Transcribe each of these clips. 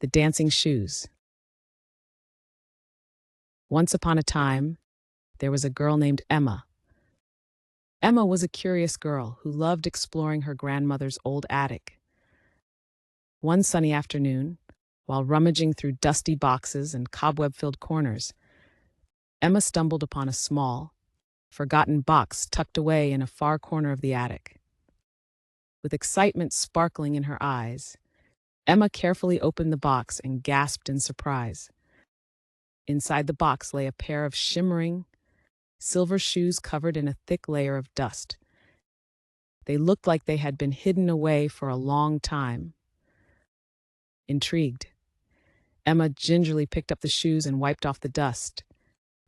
The Dancing Shoes. Once upon a time, there was a girl named Emma. Emma was a curious girl who loved exploring her grandmother's old attic. One sunny afternoon, while rummaging through dusty boxes and cobweb-filled corners, Emma stumbled upon a small, forgotten box tucked away in a far corner of the attic. With excitement sparkling in her eyes, Emma carefully opened the box and gasped in surprise. Inside the box lay a pair of shimmering, silver shoes covered in a thick layer of dust. They looked like they had been hidden away for a long time. Intrigued, Emma gingerly picked up the shoes and wiped off the dust,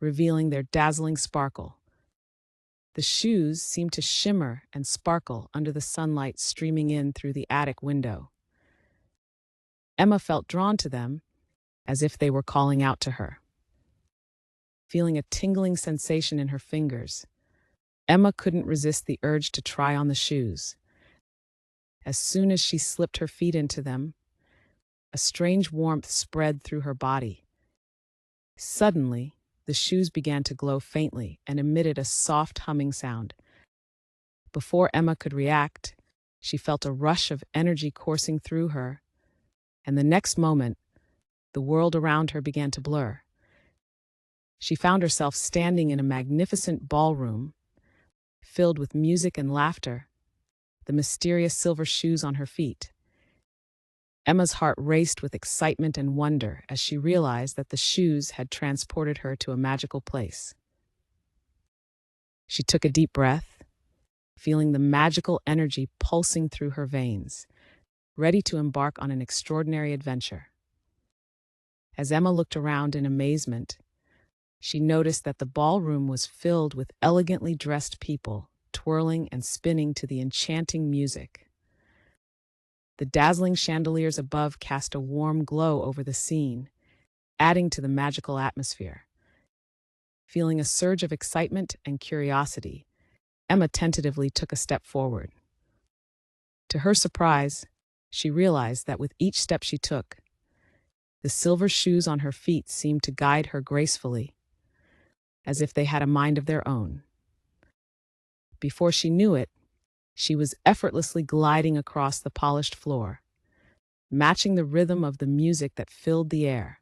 revealing their dazzling sparkle. The shoes seemed to shimmer and sparkle under the sunlight streaming in through the attic window. Emma felt drawn to them, as if they were calling out to her. Feeling a tingling sensation in her fingers, Emma couldn't resist the urge to try on the shoes. As soon as she slipped her feet into them, a strange warmth spread through her body. Suddenly, the shoes began to glow faintly and emitted a soft humming sound. Before Emma could react, she felt a rush of energy coursing through her, and the next moment, the world around her began to blur. She found herself standing in a magnificent ballroom, filled with music and laughter, the mysterious silver shoes on her feet. Emma's heart raced with excitement and wonder as she realized that the shoes had transported her to a magical place. She took a deep breath, feeling the magical energy pulsing through her veins, ready to embark on an extraordinary adventure. As Emma looked around in amazement, she noticed that the ballroom was filled with elegantly dressed people, twirling and spinning to the enchanting music. The dazzling chandeliers above cast a warm glow over the scene, adding to the magical atmosphere. Feeling a surge of excitement and curiosity, Emma tentatively took a step forward. To her surprise, she realized that with each step she took, the silver shoes on her feet seemed to guide her gracefully, as if they had a mind of their own. Before she knew it, she was effortlessly gliding across the polished floor, matching the rhythm of the music that filled the air.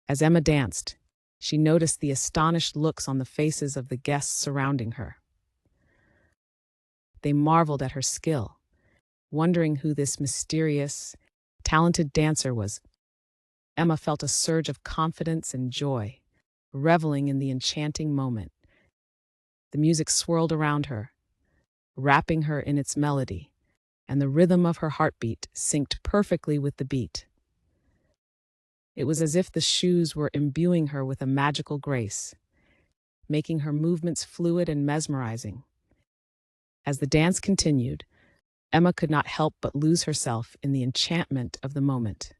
As Emma danced, she noticed the astonished looks on the faces of the guests surrounding her. They marveled at her skill, wondering who this mysterious, talented dancer was. Emma felt a surge of confidence and joy, reveling in the enchanting moment. The music swirled around her, wrapping her in its melody, and the rhythm of her heartbeat synced perfectly with the beat. It was as if the shoes were imbuing her with a magical grace, making her movements fluid and mesmerizing. As the dance continued, Emma could not help but lose herself in the enchantment of the moment.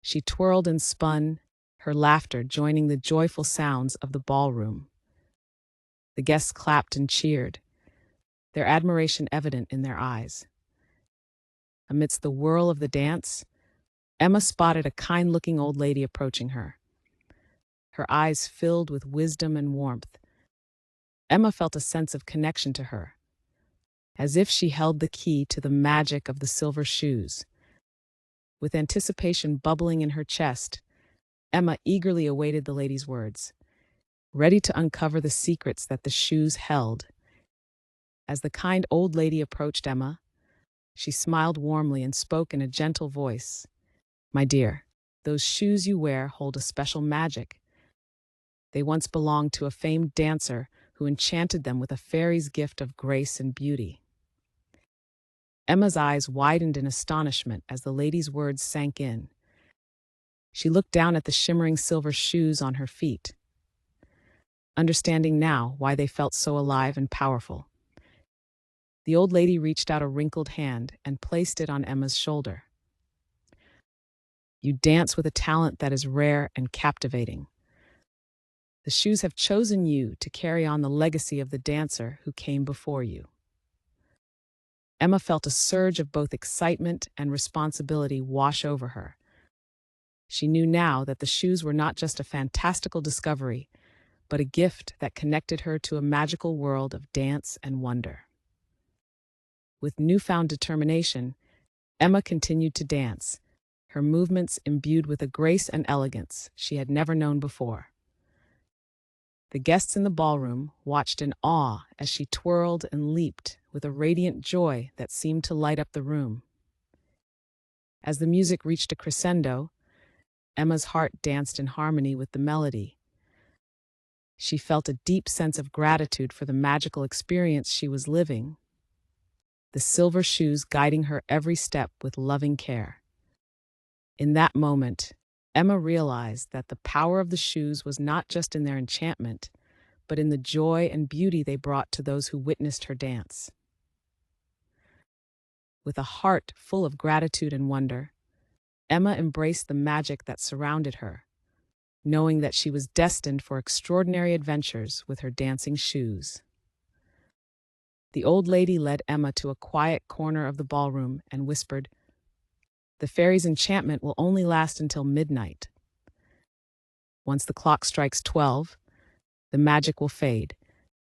She twirled and spun, her laughter joining the joyful sounds of the ballroom. The guests clapped and cheered, their admiration evident in their eyes. Amidst the whirl of the dance, Emma spotted a kind-looking old lady approaching her. Her eyes filled with wisdom and warmth. Emma felt a sense of connection to her, as if she held the key to the magic of the silver shoes. With anticipation bubbling in her chest, Emma eagerly awaited the lady's words, ready to uncover the secrets that the shoes held. As the kind old lady approached Emma, she smiled warmly and spoke in a gentle voice. "My dear, those shoes you wear hold a special magic. They once belonged to a famed dancer who enchanted them with a fairy's gift of grace and beauty." Emma's eyes widened in astonishment as the lady's words sank in. She looked down at the shimmering silver shoes on her feet, understanding now why they felt so alive and powerful. The old lady reached out a wrinkled hand and placed it on Emma's shoulder. "You dance with a talent that is rare and captivating. The shoes have chosen you to carry on the legacy of the dancer who came before you." Emma felt a surge of both excitement and responsibility wash over her. She knew now that the shoes were not just a fantastical discovery, but a gift that connected her to a magical world of dance and wonder. With newfound determination, Emma continued to dance, her movements imbued with a grace and elegance she had never known before. The guests in the ballroom watched in awe as she twirled and leaped with a radiant joy that seemed to light up the room. As the music reached a crescendo, Emma's heart danced in harmony with the melody. She felt a deep sense of gratitude for the magical experience she was living, the silver shoes guiding her every step with loving care. In that moment, Emma realized that the power of the shoes was not just in their enchantment, but in the joy and beauty they brought to those who witnessed her dance. With a heart full of gratitude and wonder, Emma embraced the magic that surrounded her, knowing that she was destined for extraordinary adventures with her dancing shoes. The old lady led Emma to a quiet corner of the ballroom and whispered, "The fairy's enchantment will only last until midnight. Once the clock strikes 12, the magic will fade,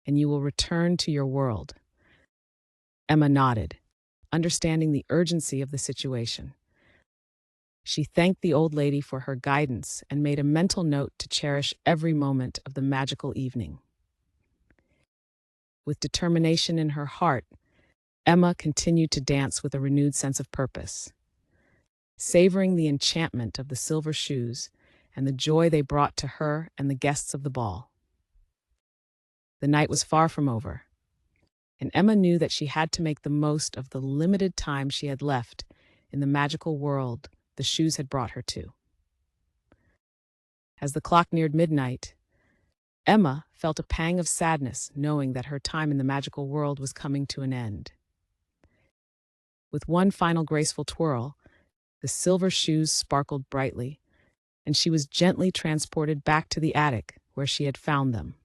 and you will return to your world." Emma nodded, understanding the urgency of the situation. She thanked the old lady for her guidance and made a mental note to cherish every moment of the magical evening. With determination in her heart, Emma continued to dance with a renewed sense of purpose. Savoring the enchantment of the silver shoes and the joy they brought to her and the guests of the ball. The night was far from over, and Emma knew that she had to make the most of the limited time she had left in the magical world the shoes had brought her to. As the clock neared midnight, Emma felt a pang of sadness knowing that her time in the magical world was coming to an end. With one final graceful twirl, the silver shoes sparkled brightly, and she was gently transported back to the attic where she had found them.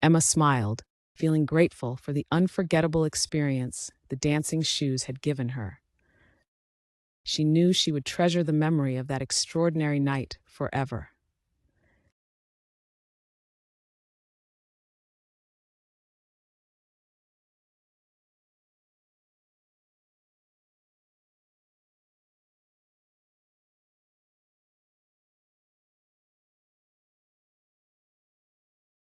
Emma smiled, feeling grateful for the unforgettable experience the dancing shoes had given her. She knew she would treasure the memory of that extraordinary night forever.